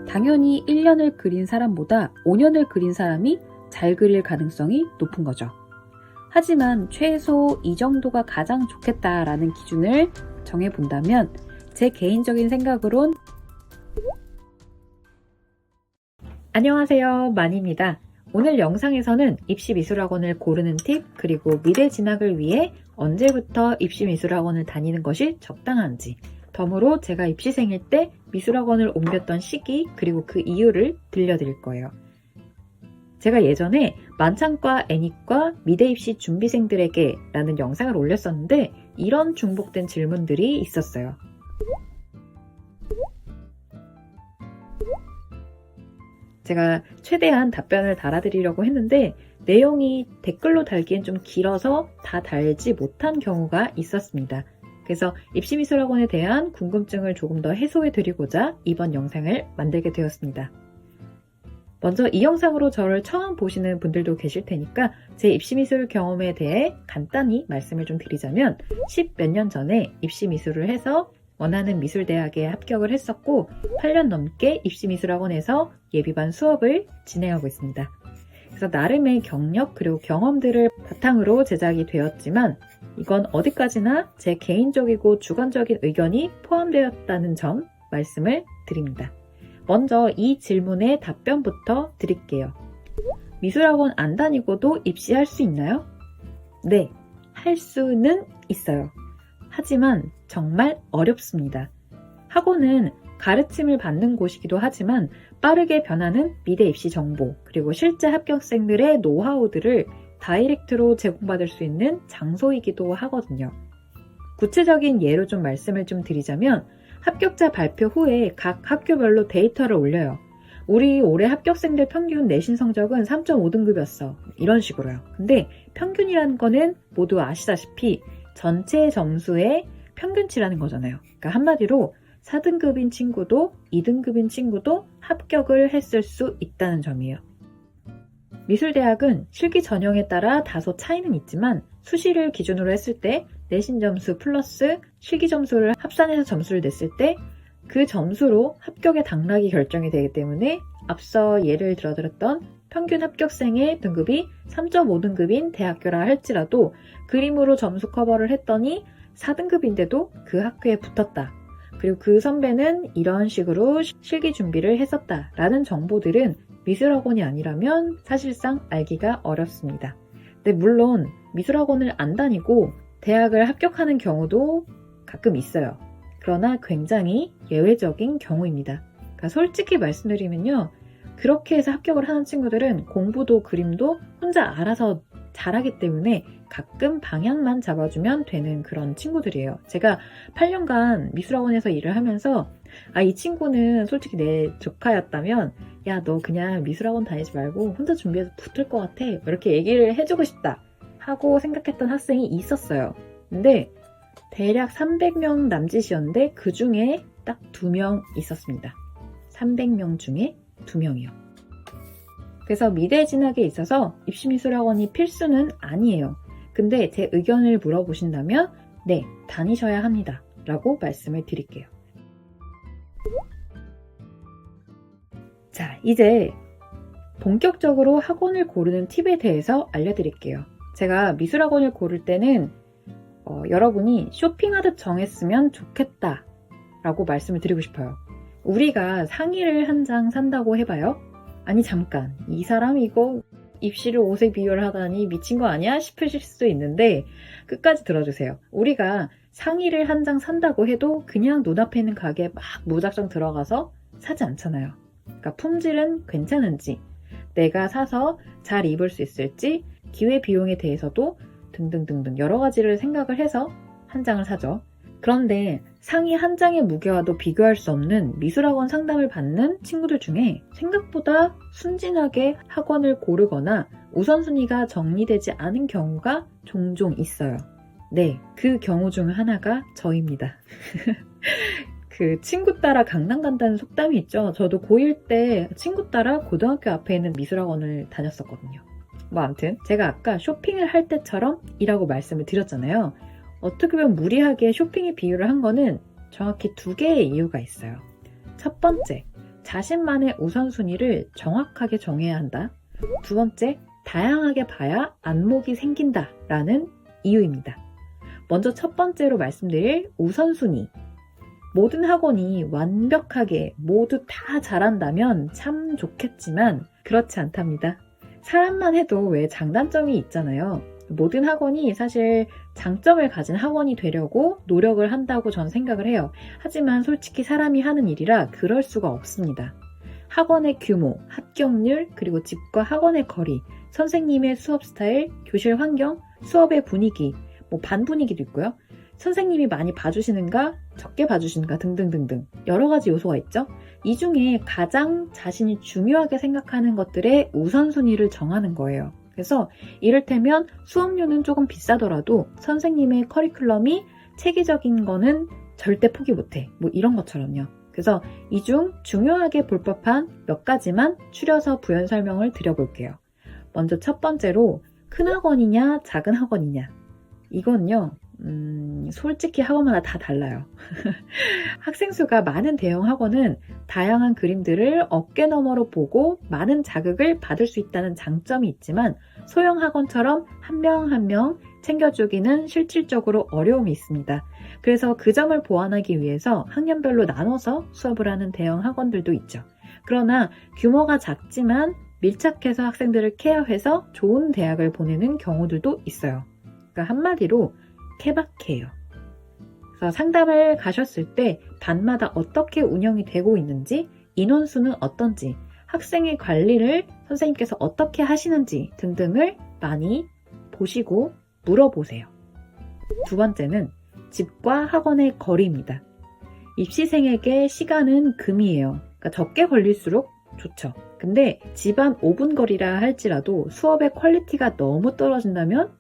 당연히 1년을 그린 사람보다 5년을 그린 사람이 잘 그릴 가능성이 높은 거죠. 하지만 최소 이 정도가 가장 좋겠다라는 기준을 정해본다면 제 개인적인 생각으론 안녕하세요, 만입니다. 오늘 영상에서는 입시미술학원을 고르는 팁, 그리고 미래 진학을 위해 언제부터 입시미술학원을 다니는 것이 적당한지, 덤으로 제가 입시생일 때 미술학원을 옮겼던 시기, 그리고 그 이유를 들려드릴 거예요. 제가 예전에 만창과 애니과 미대 입시 준비생들에게 라는 영상을 올렸었는데 이런 중복된 질문들이 있었어요. 제가 최대한 답변을 달아드리려고 했는데 내용이 댓글로 달기엔 좀 길어서 다 달지 못한 경우가 있었습니다. 그래서 입시미술학원에 대한 궁금증을 조금 더 해소해드리고자 이번 영상을 만들게 되었습니다. 먼저 이 영상으로 저를 처음 보시는 분들도 계실 테니까 제 입시미술 경험에 대해 간단히 말씀을 좀 드리자면 10몇 년 전에 입시미술을 해서 원하는 미술대학에 합격을 했었고 8년 넘게 입시미술학원에서 예비반 수업을 진행하고 있습니다. 그래서 나름의 경력 그리고 경험들을 바탕으로 제작이 되었지만 이건 어디까지나 제 개인적이고 주관적인 의견이 포함되었다는 점 말씀을 드립니다. 먼저 이 질문의 답변부터 드릴게요. 미술학원 안 다니고도 입시할 수 있나요? 네, 할 수는 있어요. 하지만 정말 어렵습니다. 학원은 가르침을 받는 곳이기도 하지만 빠르게 변하는 미대 입시 정보 그리고 실제 합격생들의 노하우들을 다이렉트로 제공받을 수 있는 장소이기도 하거든요. 구체적인 예로 좀 말씀을 좀 드리자면 합격자 발표 후에 각 학교별로 데이터를 올려요. 우리 올해 합격생들 평균 내신 성적은 3.5등급이었어. 이런 식으로요. 근데 평균이라는 거는 모두 아시다시피 전체 점수의 평균치라는 거잖아요. 그러니까 한마디로 4등급인 친구도 2등급인 친구도 합격을 했을 수 있다는 점이에요. 미술대학은 실기 전형에 따라 다소 차이는 있지만 수시를 기준으로 했을 때 내신 점수 플러스 실기 점수를 합산해서 점수를 냈을 때 그 점수로 합격의 당락이 결정이 되기 때문에 앞서 예를 들어드렸던 평균 합격생의 등급이 3.5등급인 대학교라 할지라도 그림으로 점수 커버를 했더니 4등급인데도 그 학교에 붙었다. 그리고 그 선배는 이런 식으로 실기 준비를 했었다. 라는 정보들은 미술학원이 아니라면 사실상 알기가 어렵습니다. 근데 물론 미술학원을 안 다니고 대학을 합격하는 경우도 가끔 있어요. 그러나 굉장히 예외적인 경우입니다. 그러니까 솔직히 말씀드리면요. 그렇게 해서 합격을 하는 친구들은 공부도 그림도 혼자 알아서 잘하기 때문에 가끔 방향만 잡아주면 되는 그런 친구들이에요. 제가 8년간 미술학원에서 일을 하면서 이 친구는 솔직히 내 조카였다면 야, 너 그냥 미술학원 다니지 말고 혼자 준비해서 붙을 것 같아. 이렇게 얘기를 해주고 싶다 하고 생각했던 학생이 있었어요. 근데 대략 300명 남짓이었는데 그 중에 딱 2명 있었습니다. 300명 중에 2명이요. 그래서 미대 진학에 있어서 입시미술학원이 필수는 아니에요. 근데 제 의견을 물어보신다면 네, 다니셔야 합니다. 라고 말씀을 드릴게요. 자, 이제 본격적으로 학원을 고르는 팁에 대해서 알려드릴게요. 제가 미술학원을 고를 때는 여러분이 쇼핑하듯 정했으면 좋겠다 라고 말씀을 드리고 싶어요. 우리가 상의를 한 장 산다고 해봐요. 아니 잠깐, 이 사람 이거 입시를 옷에 비유를 하다니 미친 거 아니야? 싶으실 수도 있는데 끝까지 들어주세요. 우리가 상의를 한 장 산다고 해도 그냥 눈앞에 있는 가게에 막 무작정 들어가서 사지 않잖아요. 그러니까 품질은 괜찮은지, 내가 사서 잘 입을 수 있을지, 기회비용에 대해서도 등등등등 여러 가지를 생각을 해서 한 장을 사죠. 그런데 상의 한 장의 무게와도 비교할 수 없는 미술학원 상담을 받는 친구들 중에 생각보다 순진하게 학원을 고르거나 우선순위가 정리되지 않은 경우가 종종 있어요. 네, 그 경우 중 하나가 저입니다. 그 친구 따라 강남 간다는 속담이 있죠. 저도 고1 때 친구 따라 고등학교 앞에 있는 미술학원을 다녔었거든요. 아무튼 제가 아까 쇼핑을 할 때처럼 이라고 말씀을 드렸잖아요. 어떻게 보면 무리하게 쇼핑에 비유를 한 거는 정확히 2개의 이유가 있어요. 첫 번째, 자신만의 우선순위를 정확하게 정해야 한다. 두 번째, 다양하게 봐야 안목이 생긴다 라는 이유입니다. 먼저 첫 번째로 말씀드릴 우선순위. 모든 학원이 완벽하게 모두 다 잘한다면 참 좋겠지만 그렇지 않답니다. 사람만 해도 왜 장단점이 있잖아요. 모든 학원이 사실 장점을 가진 학원이 되려고 노력을 한다고 전 생각을 해요. 하지만 솔직히 사람이 하는 일이라 그럴 수가 없습니다. 학원의 규모, 합격률, 그리고 집과 학원의 거리, 선생님의 수업 스타일, 교실 환경, 수업의 분위기, 반 분위기도 있고요. 선생님이 많이 봐주시는가, 적게 봐주시는가 등등등등 여러 가지 요소가 있죠. 이 중에 가장 자신이 중요하게 생각하는 것들의 우선순위를 정하는 거예요. 그래서 이를테면 수업료는 조금 비싸더라도 선생님의 커리큘럼이 체계적인 거는 절대 포기 못해. 이런 것처럼요. 그래서 이 중 중요하게 볼 법한 몇 가지만 추려서 부연 설명을 드려볼게요. 먼저 첫 번째로 큰 학원이냐 작은 학원이냐. 이건요. 솔직히 학원마다 다 달라요. 학생 수가 많은 대형 학원은 다양한 그림들을 어깨너머로 보고 많은 자극을 받을 수 있다는 장점이 있지만 소형 학원처럼 한 명 한 명 챙겨주기는 실질적으로 어려움이 있습니다. 그래서 그 점을 보완하기 위해서 학년별로 나눠서 수업을 하는 대형 학원들도 있죠. 그러나 규모가 작지만 밀착해서 학생들을 케어해서 좋은 대학을 보내는 경우들도 있어요. 그러니까 한마디로 케바케예요. 그래서 상담을 가셨을 때 반마다 어떻게 운영이 되고 있는지, 인원수는 어떤지, 학생의 관리를 선생님께서 어떻게 하시는지 등등을 많이 보시고 물어보세요. 두 번째는 집과 학원의 거리입니다. 입시생에게 시간은 금이에요. 그러니까 적게 걸릴수록 좋죠. 근데 집 안 5분 거리라 할지라도 수업의 퀄리티가 너무 떨어진다면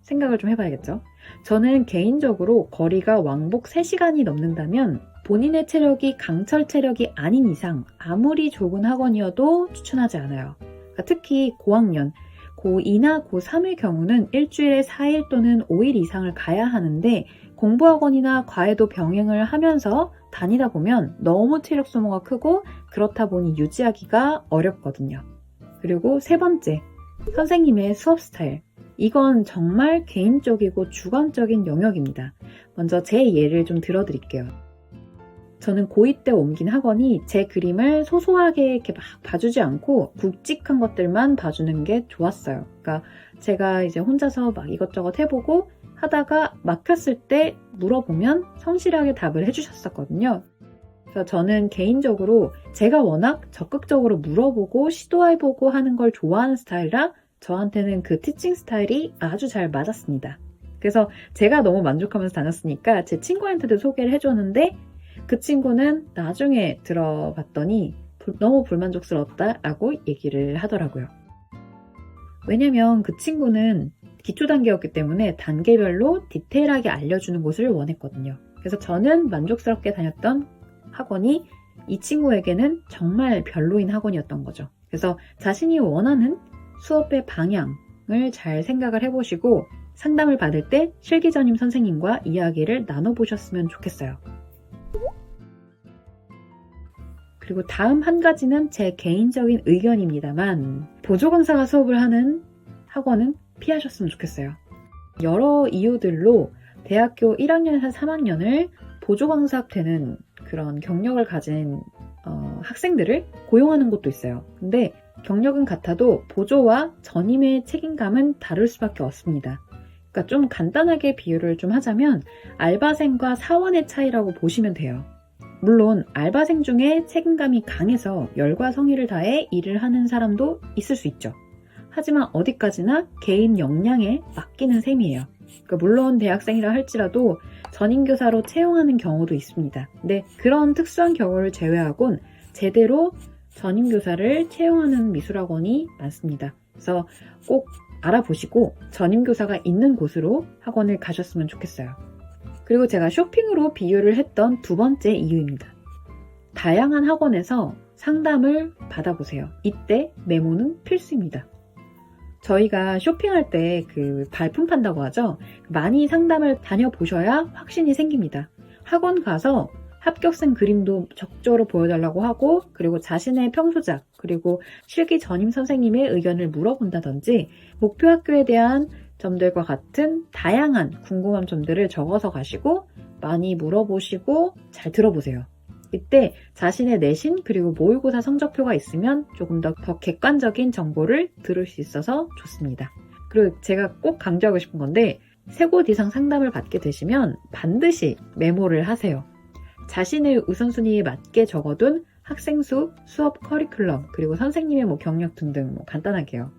생각을 좀 해봐야겠죠. 저는 개인적으로 거리가 왕복 3시간이 넘는다면 본인의 체력이 강철 체력이 아닌 이상 아무리 좁은 학원이어도 추천하지 않아요. 그러니까 특히 고학년, 고2나 고3의 경우는 일주일에 4일 또는 5일 이상을 가야 하는데 공부학원이나 과외도 병행을 하면서 다니다 보면 너무 체력 소모가 크고 그렇다 보니 유지하기가 어렵거든요. 그리고 세 번째, 선생님의 수업 스타일. 이건 정말 개인적이고 주관적인 영역입니다. 먼저 제 예를 좀 들어드릴게요. 저는 고2 때 옮긴 학원이 제 그림을 소소하게 이렇게 막 봐주지 않고 굵직한 것들만 봐주는 게 좋았어요. 그러니까 제가 이제 혼자서 막 이것저것 해보고 하다가 막혔을 때 물어보면 성실하게 답을 해주셨었거든요. 그래서 저는 개인적으로 제가 워낙 적극적으로 물어보고 시도해보고 하는 걸 좋아하는 스타일이라 저한테는 그 티칭 스타일이 아주 잘 맞았습니다. 그래서 제가 너무 만족하면서 다녔으니까 제 친구한테도 소개를 해줬는데 그 친구는 나중에 들어봤더니 너무 불만족스럽다라고 얘기를 하더라고요. 왜냐면 그 친구는 기초 단계였기 때문에 단계별로 디테일하게 알려주는 곳을 원했거든요. 그래서 저는 만족스럽게 다녔던 학원이 이 친구에게는 정말 별로인 학원이었던 거죠. 그래서 자신이 원하는 수업의 방향을 잘 생각을 해보시고 상담을 받을 때 실기전임 선생님과 이야기를 나눠보셨으면 좋겠어요. 그리고 다음 한 가지는 제 개인적인 의견입니다만 보조 강사가 수업을 하는 학원은 피하셨으면 좋겠어요. 여러 이유들로 대학교 1학년에서 3학년을 보조 강사 되는 그런 경력을 가진 학생들을 고용하는 곳도 있어요. 근데 경력은 같아도 보조와 전임의 책임감은 다를 수밖에 없습니다. 그러니까 좀 간단하게 비유를 좀 하자면 알바생과 사원의 차이라고 보시면 돼요. 물론 알바생 중에 책임감이 강해서 열과 성의를 다해 일을 하는 사람도 있을 수 있죠. 하지만 어디까지나 개인 역량에 맡기는 셈이에요. 그러니까 물론 대학생이라 할지라도 전임교사로 채용하는 경우도 있습니다. 근데 그런 특수한 경우를 제외하곤 제대로 전임교사를 채용하는 미술학원이 많습니다. 그래서 꼭 알아보시고 전임교사가 있는 곳으로 학원을 가셨으면 좋겠어요. 그리고 제가 쇼핑으로 비유를 했던 두 번째 이유입니다. 다양한 학원에서 상담을 받아보세요. 이때 메모는 필수입니다. 저희가 쇼핑할 때 그 발품 판다고 하죠. 많이 상담을 다녀보셔야 확신이 생깁니다. 학원 가서 합격생 그림도 적절히 보여달라고 하고, 그리고 자신의 평소작, 그리고 실기 전임 선생님의 의견을 물어본다든지 목표 학교에 대한 점들과 같은 다양한 궁금한 점들을 적어서 가시고 많이 물어보시고 잘 들어보세요. 이때 자신의 내신 그리고 모의고사 성적표가 있으면 조금 더 객관적인 정보를 들을 수 있어서 좋습니다. 그리고 제가 꼭 강조하고 싶은 건데, 3곳 이상 상담을 받게 되시면 반드시 메모를 하세요. 자신의 우선순위에 맞게 적어둔 학생 수, 수업 커리큘럼, 그리고 선생님의 경력 등등 간단하게요.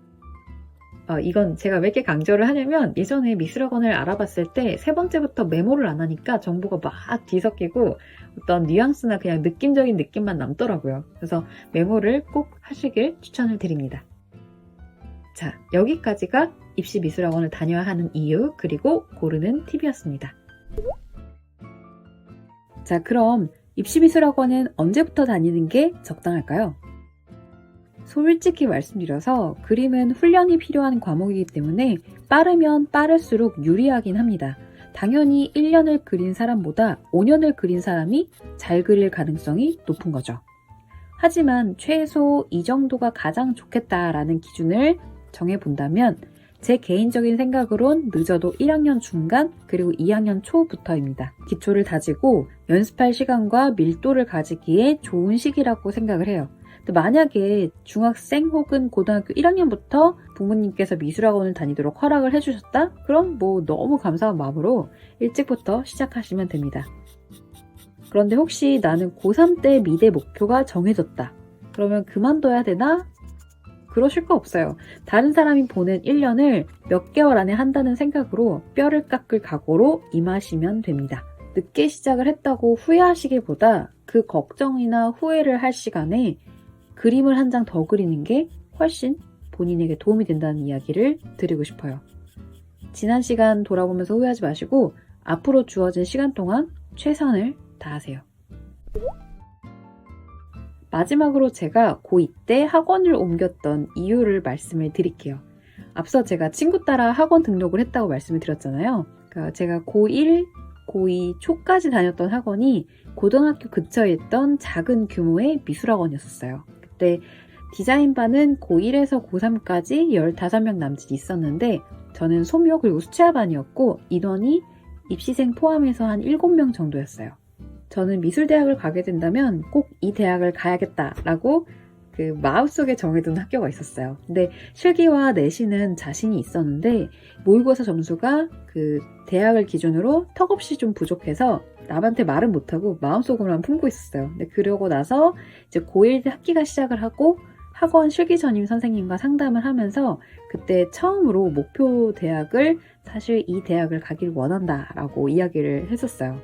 이건 제가 왜 이렇게 강조를 하냐면, 예전에 미술학원을 알아봤을 때 3번째부터 메모를 안 하니까 정보가 막 뒤섞이고 어떤 뉘앙스나 그냥 느낌적인 느낌만 남더라고요. 그래서 메모를 꼭 하시길 추천을 드립니다. 자, 여기까지가 입시 미술학원을 다녀야 하는 이유, 그리고 고르는 팁이었습니다. 자, 그럼 입시 미술학원은 언제부터 다니는 게 적당할까요? 솔직히 말씀드려서 그림은 훈련이 필요한 과목이기 때문에 빠르면 빠를수록 유리하긴 합니다. 당연히 1년을 그린 사람보다 5년을 그린 사람이 잘 그릴 가능성이 높은 거죠. 하지만 최소 이 정도가 가장 좋겠다라는 기준을 정해본다면 제 개인적인 생각으론 늦어도 1학년 중간 그리고 2학년 초부터입니다. 기초를 다지고 연습할 시간과 밀도를 가지기에 좋은 시기라고 생각을 해요. 만약에 중학생 혹은 고등학교 1학년부터 부모님께서 미술학원을 다니도록 허락을 해주셨다? 그럼 너무 감사한 마음으로 일찍부터 시작하시면 됩니다. 그런데 혹시 나는 고3 때 미래 목표가 정해졌다. 그러면 그만둬야 되나? 그러실 거 없어요. 다른 사람이 보낸 1년을 몇 개월 안에 한다는 생각으로 뼈를 깎을 각오로 임하시면 됩니다. 늦게 시작을 했다고 후회하시기보다 그 걱정이나 후회를 할 시간에 그림을 한 장 더 그리는 게 훨씬 본인에게 도움이 된다는 이야기를 드리고 싶어요. 지난 시간 돌아보면서 후회하지 마시고 앞으로 주어진 시간 동안 최선을 다하세요. 마지막으로 제가 고2 때 학원을 옮겼던 이유를 말씀을 드릴게요. 앞서 제가 친구 따라 학원 등록을 했다고 말씀을 드렸잖아요. 그러니까 제가 고1, 고2 초까지 다녔던 학원이 고등학교 근처에 있던 작은 규모의 미술학원이었어요. 그때 디자인반은 고1에서 고3까지 15명 남짓 있었는데 저는 소묘 그리고 수채화반이었고 인원이 입시생 포함해서 한 7명 정도였어요. 저는 미술대학을 가게 된다면 꼭 이 대학을 가야겠다라고 마음속에 정해둔 학교가 있었어요. 근데 실기와 내신은 자신이 있었는데 모의고사 점수가 대학을 기준으로 턱없이 좀 부족해서 남한테 말은 못하고 마음속으로만 품고 있었어요. 근데 그러고 나서 이제 고1 학기가 시작을 하고 학원 실기 전임 선생님과 상담을 하면서 그때 처음으로 목표 대학을 사실 이 대학을 가길 원한다라고 이야기를 했었어요.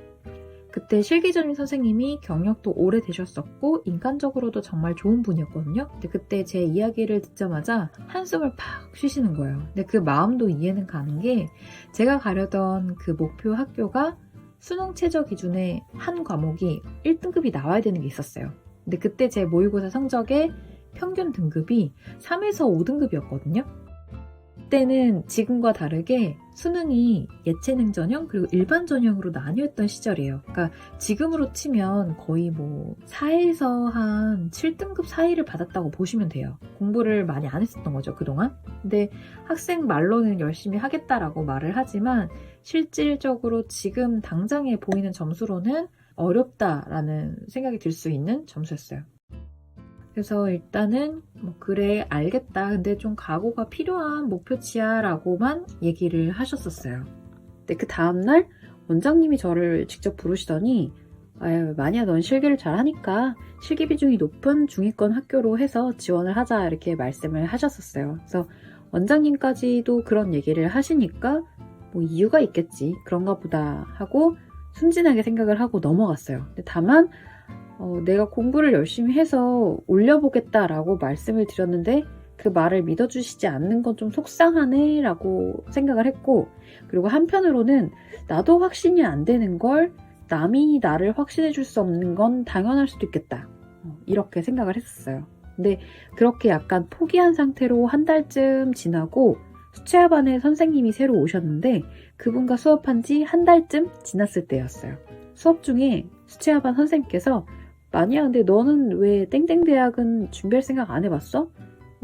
그때 실기 전임 선생님이 경력도 오래 되셨었고 인간적으로도 정말 좋은 분이었거든요. 근데 그때 제 이야기를 듣자마자 한숨을 팍 쉬시는 거예요. 근데 그 마음도 이해는 가는 게 제가 가려던 그 목표 학교가 수능 최저 기준의 한 과목이 1등급이 나와야 되는 게 있었어요. 근데 그때 제 모의고사 성적의 평균 등급이 3에서 5등급이었거든요. 그때는 지금과 다르게 수능이 예체능 전형 그리고 일반 전형으로 나뉘었던 시절이에요. 그러니까 지금으로 치면 거의 4에서 한 7등급 사이를 받았다고 보시면 돼요. 공부를 많이 안 했었던 거죠, 그동안. 근데 학생 말로는 열심히 하겠다라고 말을 하지만 실질적으로 지금 당장에 보이는 점수로는 어렵다라는 생각이 들 수 있는 점수였어요. 그래서 일단은 그래 알겠다. 근데 좀 각오가 필요한 목표치야 라고만 얘기를 하셨었어요. 근데 그 다음날 원장님이 저를 직접 부르시더니 만이야 넌 실기를 잘하니까 실기 비중이 높은 중위권 학교로 해서 지원을 하자 이렇게 말씀을 하셨었어요. 그래서 원장님까지도 그런 얘기를 하시니까 이유가 있겠지 그런가 보다 하고 순진하게 생각을 하고 넘어갔어요. 근데 다만 내가 공부를 열심히 해서 올려보겠다라고 말씀을 드렸는데 그 말을 믿어주시지 않는 건 좀 속상하네 라고 생각을 했고, 그리고 한편으로는 나도 확신이 안 되는 걸 남이 나를 확신해 줄 수 없는 건 당연할 수도 있겠다 이렇게 생각을 했었어요. 근데 그렇게 약간 포기한 상태로 한 달쯤 지나고 수채화반에 선생님이 새로 오셨는데 그분과 수업한 지 한 달쯤 지났을 때였어요. 수업 중에 수채화반 선생님께서 마니야, 근데 너는 왜 땡땡대학은 준비할 생각 안 해봤어?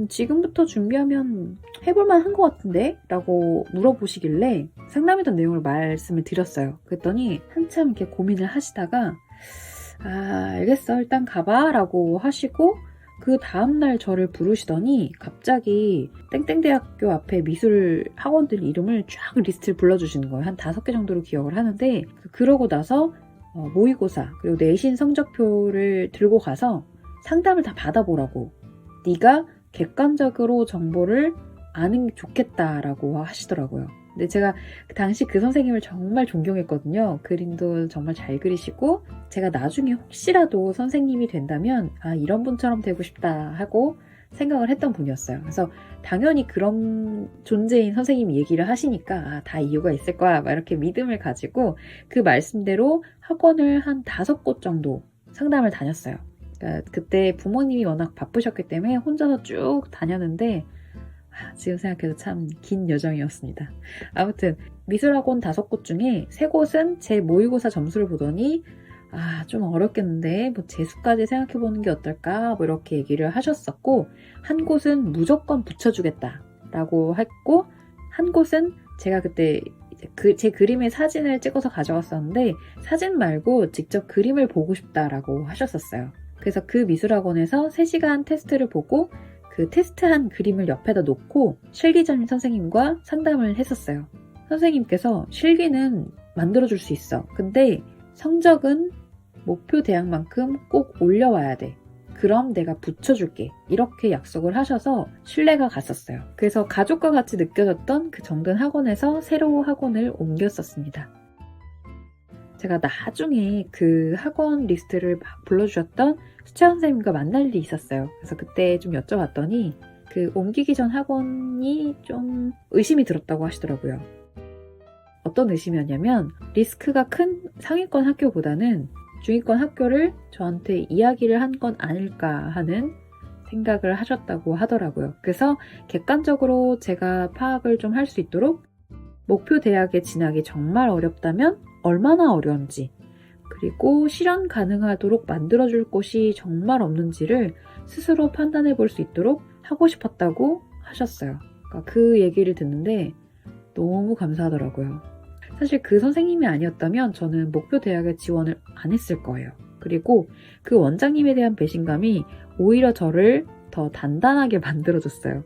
지금부터 준비하면 해볼만 한 것 같은데? 라고 물어보시길래 상담했던 내용을 말씀을 드렸어요. 그랬더니 한참 이렇게 고민을 하시다가 알겠어, 일단 가봐 라고 하시고 그 다음날 저를 부르시더니 갑자기 땡땡대학교 앞에 미술 학원들 이름을 쫙 리스트를 불러주시는 거예요. 한 5개 정도로 기억을 하는데, 그러고 나서 모의고사 그리고 내신 성적표를 들고 가서 상담을 다 받아보라고, 네가 객관적으로 정보를 아는 게 좋겠다라고 하시더라고요. 근데 제가 당시 그 선생님을 정말 존경했거든요. 그림도 정말 잘 그리시고, 제가 나중에 혹시라도 선생님이 된다면 이런 분처럼 되고 싶다 하고 생각을 했던 분이었어요. 그래서 당연히 그런 존재인 선생님이 얘기를 하시니까 다 이유가 있을 거야 막 이렇게 믿음을 가지고 그 말씀대로 학원을 한 5곳 정도 상담을 다녔어요. 그러니까 그때 부모님이 워낙 바쁘셨기 때문에 혼자서 쭉 다녔는데 지금 생각해도 참 긴 여정이었습니다. 아무튼 미술학원 5곳 중에 3곳은 제 모의고사 점수를 보더니 좀 어렵겠는데 재수까지 생각해보는 게 어떨까 이렇게 얘기를 하셨었고, 한 곳은 무조건 붙여주겠다라고 했고, 한 곳은 제가 그때 제 그림의 사진을 찍어서 가져갔었는데 사진 말고 직접 그림을 보고 싶다라고 하셨었어요. 그래서 그 미술학원에서 3시간 테스트를 보고 그 테스트한 그림을 옆에다 놓고 실기전임 선생님과 상담을 했었어요. 선생님께서 실기는 만들어줄 수 있어. 근데 성적은 목표 대학만큼 꼭 올려와야 돼. 그럼 내가 붙여줄게. 이렇게 약속을 하셔서 신뢰가 갔었어요. 그래서 가족과 같이 느껴졌던 그 정든 학원에서 새로 학원을 옮겼었습니다. 제가 나중에 그 학원 리스트를 막 불러주셨던 수채 선생님과 만날 일이 있었어요. 그래서 그때 좀 여쭤봤더니 그 옮기기 전 학원이 좀 의심이 들었다고 하시더라고요. 어떤 의심이었냐면 리스크가 큰 상위권 학교보다는 중위권 학교를 저한테 이야기를 한 건 아닐까 하는 생각을 하셨다고 하더라고요. 그래서 객관적으로 제가 파악을 좀 할 수 있도록 목표 대학에 진학이 정말 어렵다면 얼마나 어려운지, 그리고 실현 가능하도록 만들어줄 곳이 정말 없는지를 스스로 판단해 볼 수 있도록 하고 싶었다고 하셨어요. 그러니까 그 얘기를 듣는데 너무 감사하더라고요. 사실 그 선생님이 아니었다면 저는 목표 대학에 지원을 안 했을 거예요. 그리고 그 원장님에 대한 배신감이 오히려 저를 더 단단하게 만들어줬어요.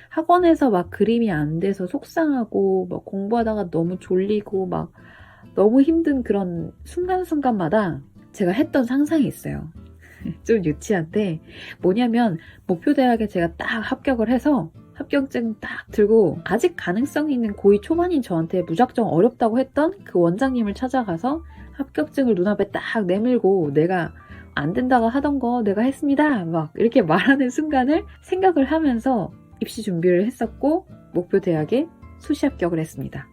학원에서 막 그림이 안 돼서 속상하고 막 공부하다가 너무 졸리고 막 너무 힘든 그런 순간순간마다 제가 했던 상상이 있어요. 좀 유치한데 뭐냐면 목표 대학에 제가 딱 합격을 해서 합격증 딱 들고 아직 가능성이 있는 고2 초반인 저한테 무작정 어렵다고 했던 그 원장님을 찾아가서 합격증을 눈앞에 딱 내밀고 내가 안 된다고 하던 거 내가 했습니다 막 이렇게 말하는 순간을 생각을 하면서 입시 준비를 했었고 목표 대학에 수시 합격을 했습니다.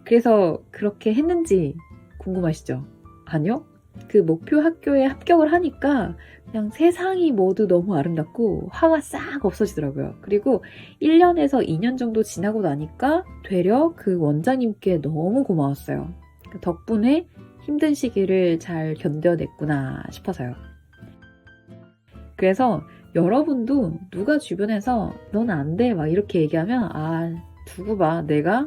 그래서 그렇게 했는지 궁금하시죠? 아니요? 그 목표 학교에 합격을 하니까 그냥 세상이 모두 너무 아름답고 화가 싹 없어지더라고요. 그리고 1년에서 2년 정도 지나고 나니까 되려 그 원장님께 너무 고마웠어요. 덕분에 힘든 시기를 잘 견뎌냈구나 싶어서요. 그래서 여러분도 누가 주변에서 넌 안 돼 막 이렇게 얘기하면 두고 봐 내가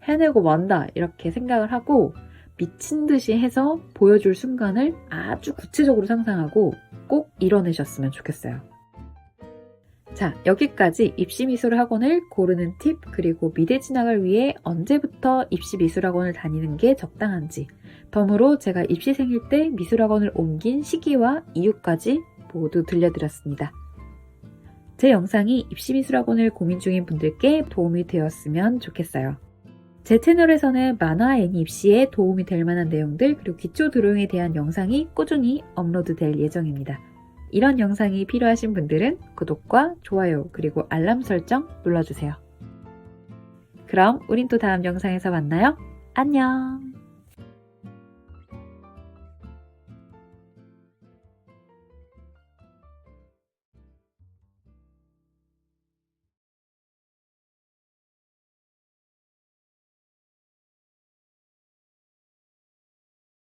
해내고 만다 이렇게 생각을 하고 미친 듯이 해서 보여줄 순간을 아주 구체적으로 상상하고 꼭 이뤄내셨으면 좋겠어요. 자, 여기까지 입시미술학원을 고르는 팁, 그리고 미대 진학을 위해 언제부터 입시미술학원을 다니는 게 적당한지, 덤으로 제가 입시생일 때 미술학원을 옮긴 시기와 이유까지 모두 들려드렸습니다. 제 영상이 입시미술학원을 고민 중인 분들께 도움이 되었으면 좋겠어요. 제 채널에서는 만화 애니 입시에 도움이 될 만한 내용들, 그리고 기초 드로잉에 대한 영상이 꾸준히 업로드될 예정입니다. 이런 영상이 필요하신 분들은 구독과 좋아요 그리고 알람 설정 눌러주세요. 그럼 우린 또 다음 영상에서 만나요. 안녕!